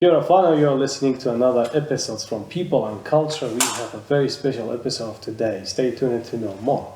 You're a fan, you're listening to another episode from People and Culture. We have a very special episode of today. Stay tuned to know more.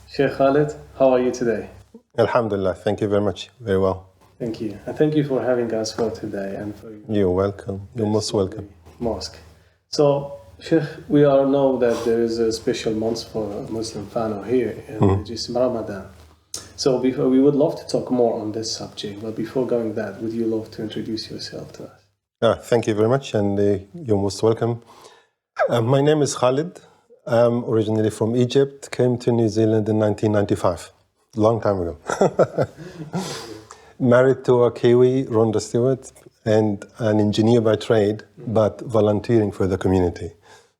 Sheikh.Khaled, how are you today? Alhamdulillah, thank you very much. Very well. Thank you. And thank you for having us for today and for You're welcome. You're most welcome. Mosque. So, Sheikh, we all know that there is a special month for Muslim fan here, which is Ramadan. So we would love to talk more on this subject, but before going that, would you love to introduce yourself to us? Thank you very much, and you're most welcome. My name is Khaled. I'm originally from Egypt, came to New Zealand in 1995, long time ago. Married to a Kiwi, Rhonda Stewart, and an engineer by trade, but volunteering for the community.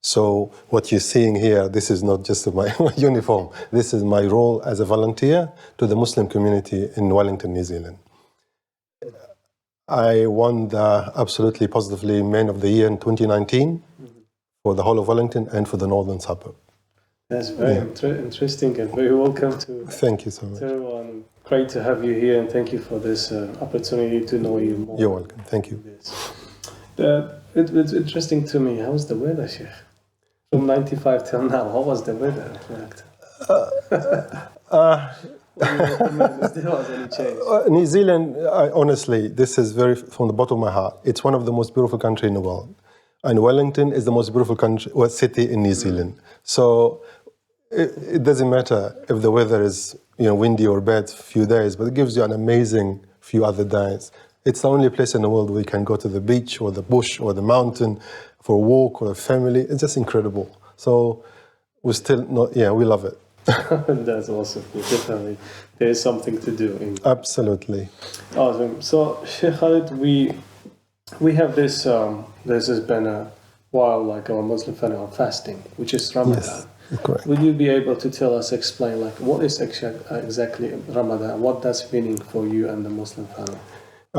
So what you're seeing here, this is not just my uniform. This is my role as a volunteer to the Muslim community in Wellington, New Zealand. I won the absolutely positively Man of the Year in 2019 for the whole of Wellington and for the northern suburb. That's very interesting and very welcome to Thank you so much. everyone. Great to have you here and thank you for this opportunity to know you more. You're welcome. Thank you. It's interesting to me. How's the weather, Sheikh? From 95 till now, how was the weather? If there was any change. New Zealand, honestly, this is very from the bottom of my heart. It's one of the most beautiful countries in the world. And Wellington is the most beautiful city in New Zealand. So it doesn't matter if the weather is windy or bad a few days, but it gives you an amazing few other days. It's the only place in the world where you can go to the beach or the bush or the mountain for a walk or a family. It's just incredible. So we're still not, we love it. That's awesome. Definitely. There's something to do. Absolutely. Awesome. So, Sheikh Khaled, we have this, this has been a while, like our Muslim family are fasting, which is Ramadan. Yes, correct. Would you be able to tell us, explain, like, what is exactly Ramadan? What does meaning for you and the Muslim family?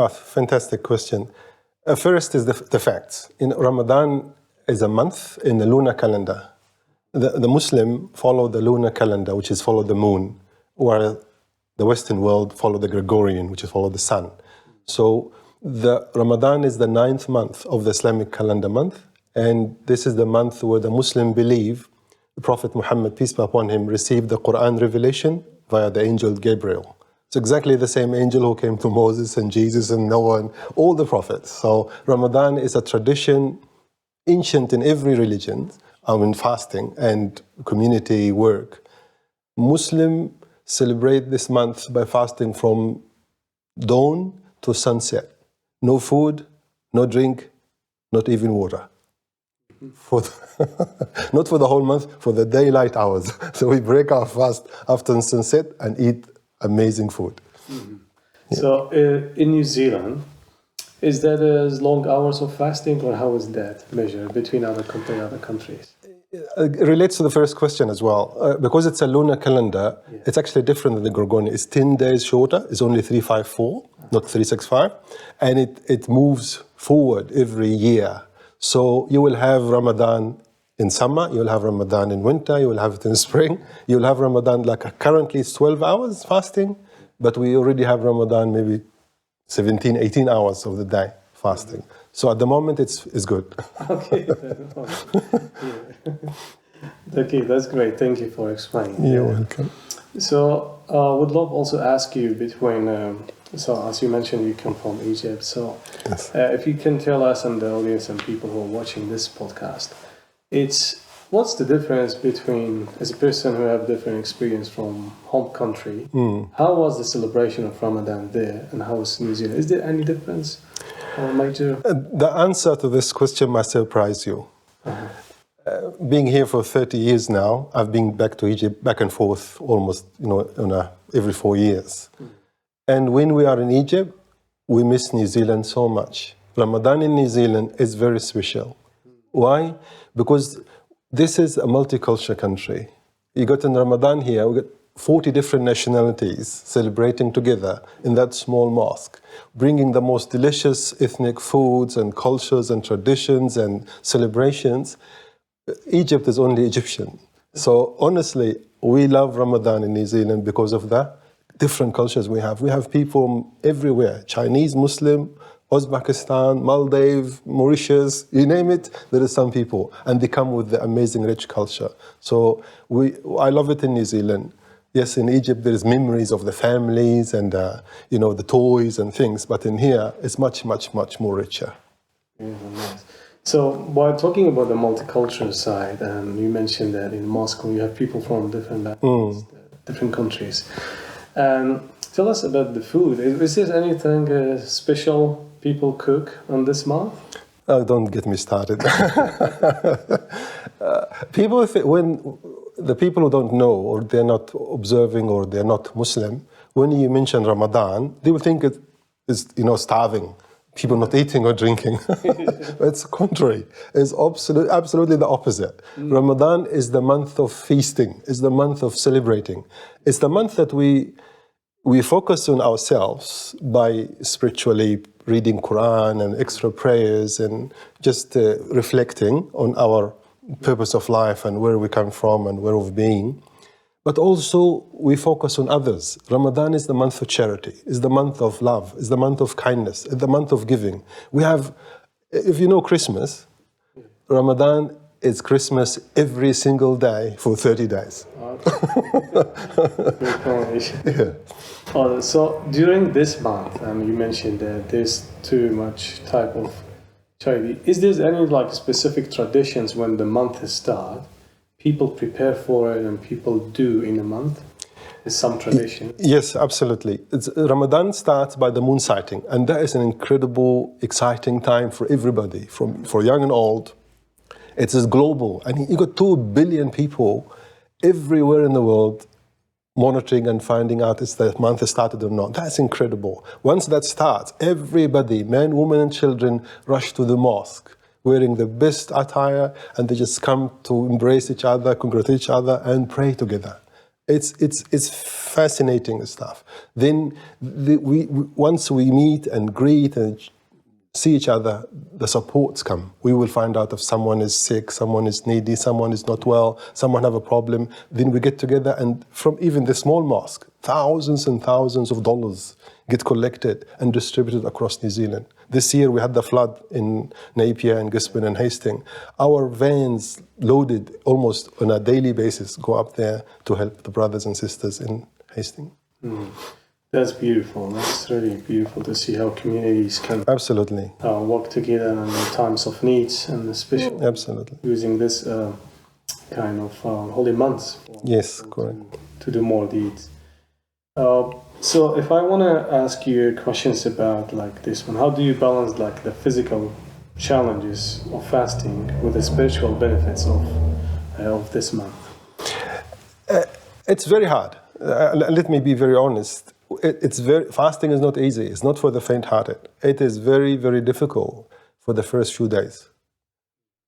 Fantastic question. First is the facts. In Ramadan is a month in the lunar calendar. The Muslim follow the lunar calendar, which is follow the moon, where the Western world follow the Gregorian, which is follow the sun. So the Ramadan is the 9th month of the Islamic calendar month, and this is the month where the Muslim believe the Prophet Muhammad, peace be upon him, received the Quran revelation via the angel Gabriel. It's exactly the same angel who came to Moses and Jesus and Noah and all the prophets. So Ramadan is a tradition ancient in every religion, fasting and community work. Muslims celebrate this month by fasting from dawn to sunset. No food, no drink, not even water. Not for the whole month, for the daylight hours. So we break our fast after sunset and eat amazing food. Mm-hmm. Yeah. So in New Zealand, is that as long hours of fasting, or how is that measured between other countries? It relates to the first question as well. Because it's a lunar calendar, it's actually different than the Gregorian. It's 10 days shorter. It's only 354, not 365. And it moves forward every year. So you will have Ramadan in summer, you'll have Ramadan in winter, you will have it in spring. You'll have Ramadan, currently it's 12 hours fasting, but we already have Ramadan maybe 17, 18 hours of the day fasting. So at the moment, it's good. Okay. Okay, that's great. Thank you for explaining. You're welcome. So would love also ask you between, so as you mentioned, you come from Egypt. So yes. If you can tell us and the audience and people who are watching this podcast, what's the difference between, as a person who have different experience from home country, how was the celebration of Ramadan there and how is New Zealand? Is there any difference or major? The answer to this question might surprise you. Being here for 30 years now, I've been back to Egypt, back and forth almost, every 4 years. And when we are in Egypt, we miss New Zealand so much. Ramadan in New Zealand is very special. Why? Because this is a multicultural country. You got in Ramadan here, we got 40 different nationalities celebrating together in that small mosque, bringing the most delicious ethnic foods and cultures and traditions and celebrations. Egypt is only Egyptian. So honestly, we love Ramadan in New Zealand because of the different cultures we have. We have people from everywhere, Chinese, Muslim, Uzbekistan, Maldives, Mauritius, you name it, there is some people. And they come with the amazing rich culture. So I love it in New Zealand. Yes, in Egypt there is memories of the families and the toys and things, but in here it's much, much, much more richer. Yeah, nice. So while talking about the multicultural side, you mentioned that in Moscow you have people from different backgrounds, different countries. Tell us about the food. Is there anything special people cook on this month? Oh, don't get me started. People when the people who don't know or they're not observing or they're not Muslim, when you mention Ramadan, they will think it is starving, people not eating or drinking. It's contrary. It's absolutely the opposite. Ramadan is the month of feasting. It's the month of celebrating. It's the month that we focus on ourselves by spiritually reading Quran and extra prayers and just reflecting on our purpose of life and where we come from and where we've been. But also we focus on others. Ramadan is the month of charity, is the month of love, is the month of kindness, is the month of giving. We have, if you know Christmas, Ramadan is Christmas every single day for 30 days. Great combination. Yeah. So during this month, you mentioned that there's too much type of charity. Is there any specific traditions when the month starts? People prepare for it and people do in a month? Is some tradition? Yes, absolutely. Ramadan starts by the moon sighting, and that is an incredible, exciting time for everybody, for young and old. It is global. I mean, you got 2 billion people everywhere in the world monitoring and finding out if the month has started or not. That's incredible. Once that starts, everybody, men, women, and children, rush to the mosque, wearing the best attire, and they just come to embrace each other, congratulate each other, and pray together. It's fascinating stuff. Then once we meet and greet and see each other, the supports come. We will find out if someone is sick, someone is needy, someone is not well, someone have a problem. Then we get together, and from even the small mosque, thousands and thousands of dollars get collected and distributed across New Zealand. This year we had the flood in Napier and Gisborne and Hastings. Our vans loaded almost on a daily basis go up there to help the brothers and sisters in Hastings. That's beautiful. That's really beautiful to see how communities can absolutely work together in times of needs, and especially absolutely using this kind of holy months. Yes, correct. To do more deeds. So if I want to ask you questions about this one, how do you balance the physical challenges of fasting with the spiritual benefits of this month? It's very hard. Let me be very honest. Fasting is not easy. It's not for the faint-hearted. It is very, very difficult for the first few days.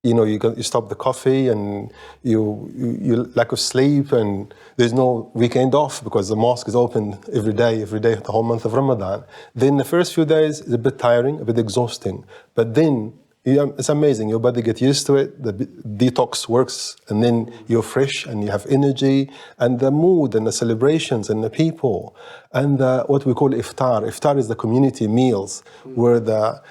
You stop the coffee and you lack of sleep, and there's no weekend off because the mosque is open every day, the whole month of Ramadan. Then the first few days is a bit tiring, a bit exhausting. But then it's amazing. Your body gets used to it. The detox works, and then you're fresh and you have energy, and the mood and the celebrations and the people, and what we call iftar. Iftar is the community meals where the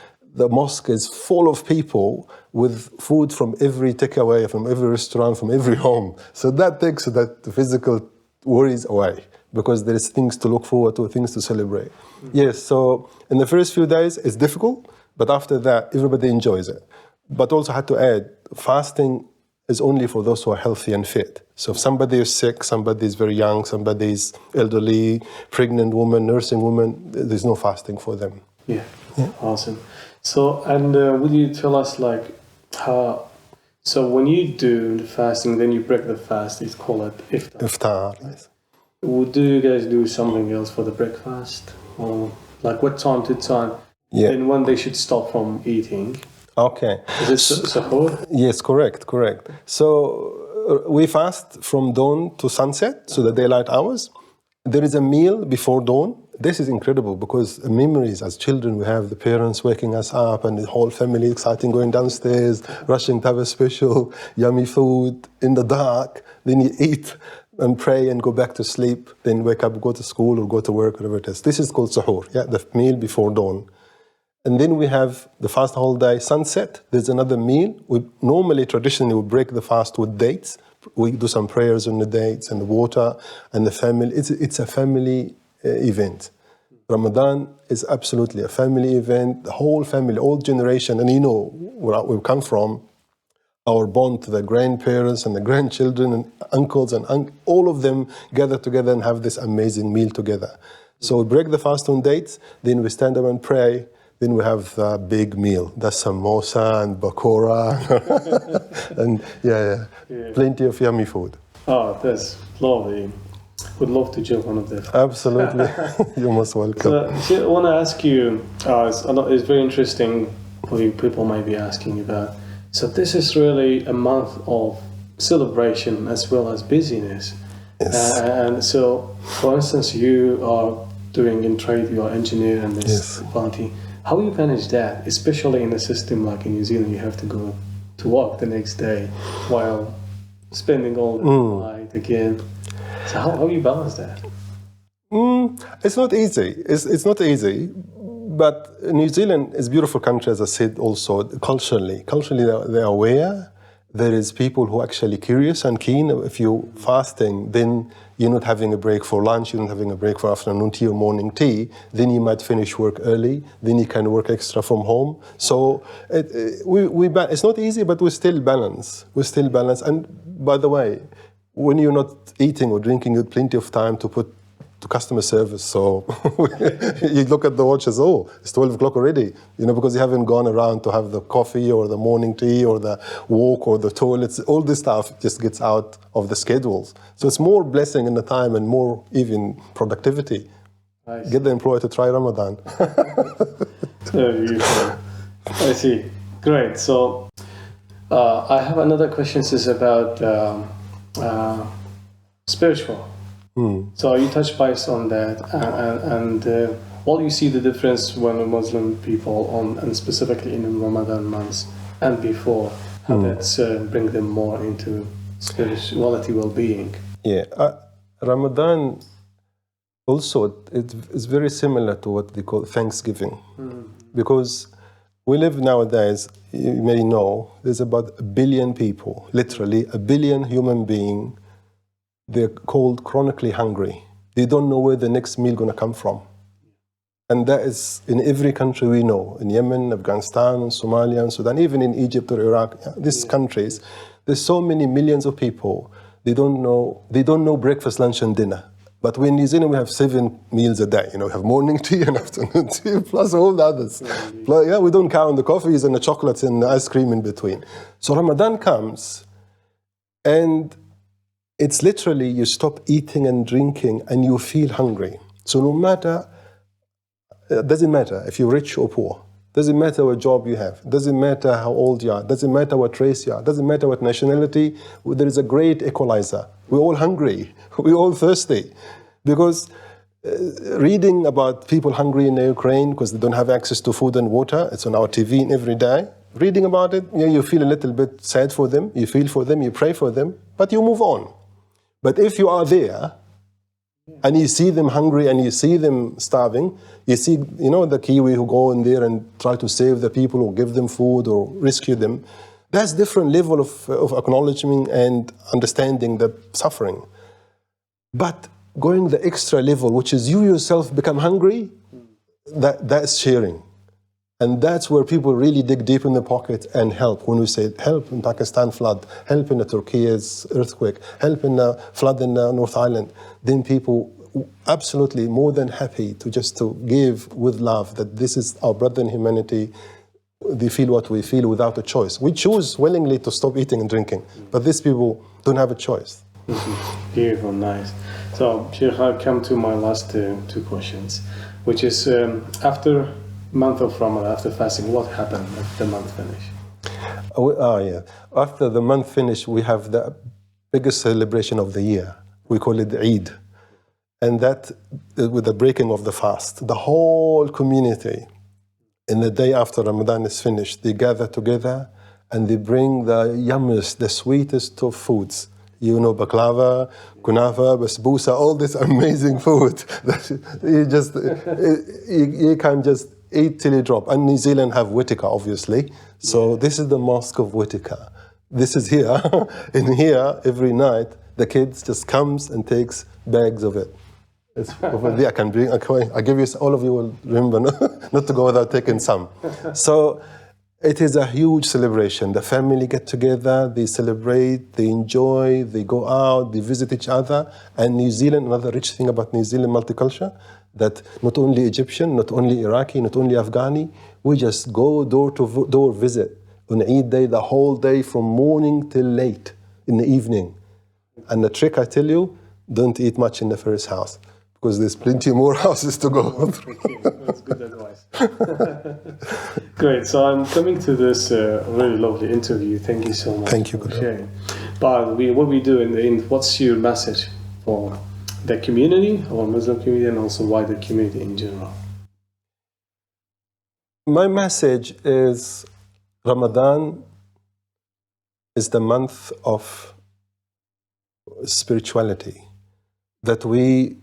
mosque is full of people with food from every takeaway, from every restaurant, from every home. So that takes the physical worries away because there is things to look forward to, things to celebrate. Yes, so in the first few days it's difficult, but after that everybody enjoys it. But also had to add, fasting is only for those who are healthy and fit. So if somebody is sick, somebody is very young, somebody is elderly, pregnant woman, nursing woman, there's no fasting for them. Yeah. Awesome. So, and would you tell us how, so when you do the fasting, then you break the fast, it's called iftar. Iftar, yes. Do you guys do something else for the breakfast? Or what time to time? Yeah. And when they should stop from eating? Okay. Is it sahur? Yes, correct. So we fast from dawn to sunset, so the daylight hours. There is a meal before dawn. This is incredible because memories as children, we have the parents waking us up and the whole family exciting, going downstairs, rushing to have a special yummy food in the dark. Then you eat and pray and go back to sleep, then wake up, go to school or go to work, whatever it is. This is called suhoor, the meal before dawn. And then we have the fast whole day, sunset. There's another meal. We normally, traditionally, we break the fast with dates. We do some prayers on the dates and the water and the family. It's a family event. Ramadan is absolutely a family event. The whole family, all generation, and you know where we come from, our bond to the grandparents and the grandchildren and uncles and all of them gather together and have this amazing meal together. So we break the fast on dates, then we stand up and pray, then we have the big meal. That's samosa and bakora and plenty of yummy food. Oh, that's lovely. Would love to join one of them. Absolutely. You're most welcome. So, I want to ask you, it's very interesting for you, people might be asking about. So this is really a month of celebration as well as busyness. Yes. And so, for instance, you are doing in trade, you are engineer and this volunteer. How do you manage that, especially in a system like in New Zealand, you have to go to work the next day while spending all the night again. So how do you balance that? It's not easy. It's not easy. But New Zealand is a beautiful country, as I said, also culturally. Culturally, they're aware. There is people who are actually curious and keen. If you're fasting, then you're not having a break for lunch, you're not having a break for afternoon tea or morning tea, then you might finish work early, then you can work extra from home. So it's not easy, but we still balance. We still balance. And by the way, when you're not eating or drinking, you have plenty of time to put to customer service. So you look at the watch as, oh, it's 12 o'clock already, because you haven't gone around to have the coffee or the morning tea or the walk or the toilets. All this stuff just gets out of the schedules. So it's more blessing in the time and more even productivity. Nice. Get the employer to try Ramadan. I see. Great. So I have another question. This is about spiritual. So you touched base on that, and what you see the difference when the Muslim people and specifically in the Ramadan months and before, how that's bring them more into spirituality, well-being. Yeah, Ramadan also it's very similar to what they call Thanksgiving, because we live nowadays. You may know there's about 1 billion people, literally 1 billion human beings. They're called chronically hungry. They don't know where the next meal going to come from. And that is in every country we know, in Yemen, Afghanistan, Somalia, and Sudan, even in Egypt or Iraq, these countries, there's so many millions of people, they don't know breakfast, lunch, and dinner. But when in New Zealand, we have 7 meals a day. We have morning tea and afternoon tea, plus all the others. Plus, we don't count the coffees and the chocolates and the ice cream in between. So Ramadan comes, and it's literally you stop eating and drinking and you feel hungry. So no matter, it doesn't matter if you're rich or poor, doesn't matter what job you have, doesn't matter how old you are, doesn't matter what race you are, doesn't matter what nationality, there is a great equalizer. We're all hungry, we're all thirsty. Because reading about people hungry in Ukraine because they don't have access to food and water, it's on our TV every day. Reading about it, you feel a little bit sad for them, you feel for them, you pray for them, but you move on. But if you are there and you see them hungry and you see them starving, you see, the Kiwi who go in there and try to save the people or give them food or rescue them, that's different level of acknowledgement and understanding the suffering. But going the extra level, which is you yourself become hungry, that's sharing. And that's where people really dig deep in the pocket and help. When we say help in Pakistan flood, help in the Turkey's earthquake, help in the flood in the North Island, then people absolutely more than happy to give with love that this is our brother in humanity. They feel what we feel without a choice. We choose willingly to stop eating and drinking, but these people don't have a choice. Beautiful, nice. So, Sheikh, I'll come to my last 2 questions, which is after month of Ramadan, after fasting, what happened after the month finish? After the month finish, we have the biggest celebration of the year. We call it Eid. And that, with the breaking of the fast, the whole community, in the day after Ramadan is finished, they gather together and they bring the yummiest, the sweetest of foods. Baklava, kunafa, basbousa, all this amazing food. You can just eat till you drop. And New Zealand have Whitaker, obviously. So this is the Mosque of Whitaker. This is here. In here, every night, the kids just comes and takes bags of it. It's over there. I can bring. I give you. All of you will remember not to go without taking some. So it is a huge celebration. The family get together. They celebrate. They enjoy. They go out. They visit each other. And New Zealand. Another rich thing about New Zealand multicultural, that not only Egyptian, not only Iraqi, not only Afghani. We just go door to door visit on Eid day, the whole day from morning till late in the evening. And the trick I tell you, don't eat much in the first house, because there's plenty more houses to go through. That's good advice. Great. So I'm coming to this really lovely interview. Thank you so much. Thank you for sharing. But what we do in the end, what's your message for the community, our Muslim community, and also wider community in general? My message is Ramadan is the month of spirituality, that we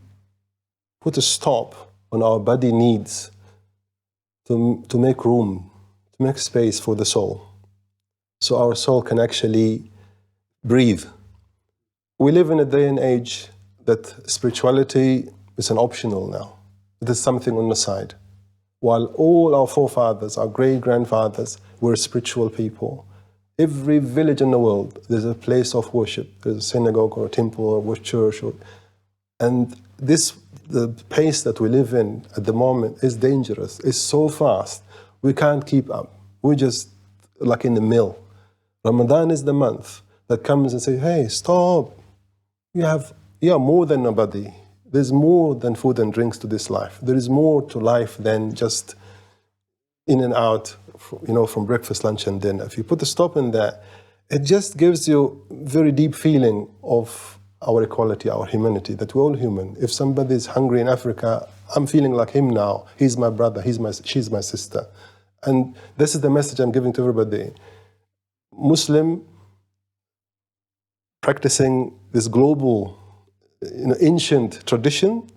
put a stop on our body needs to make room, to make space for the soul, so our soul can actually breathe. We live in a day and age that spirituality is an optional now. It is something on the side. While all our forefathers, our great-grandfathers, were spiritual people. Every village in the world, there's a place of worship. There's a synagogue or a temple or a church. And the pace that we live in at the moment is dangerous. It's so fast. We can't keep up. We're just like in the mill. Ramadan is the month that comes and says, hey, stop. You are more than a body. There's more than food and drinks to this life. There is more to life than just in and out, from breakfast, lunch, and dinner. If you put a stop in that, it just gives you a very deep feeling of our equality, our humanity, that we're all human. If somebody is hungry in Africa, I'm feeling like him now. He's my brother, she's my sister. And this is the message I'm giving to everybody. Muslim practicing this global, ancient tradition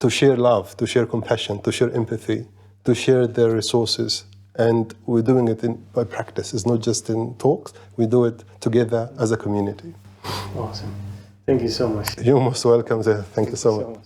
to share love, to share compassion, to share empathy, to share their resources. And we're doing it by practice. It's not just in talks. We do it together as a community. Awesome. Thank you so much. You're most welcome. Thank you so much.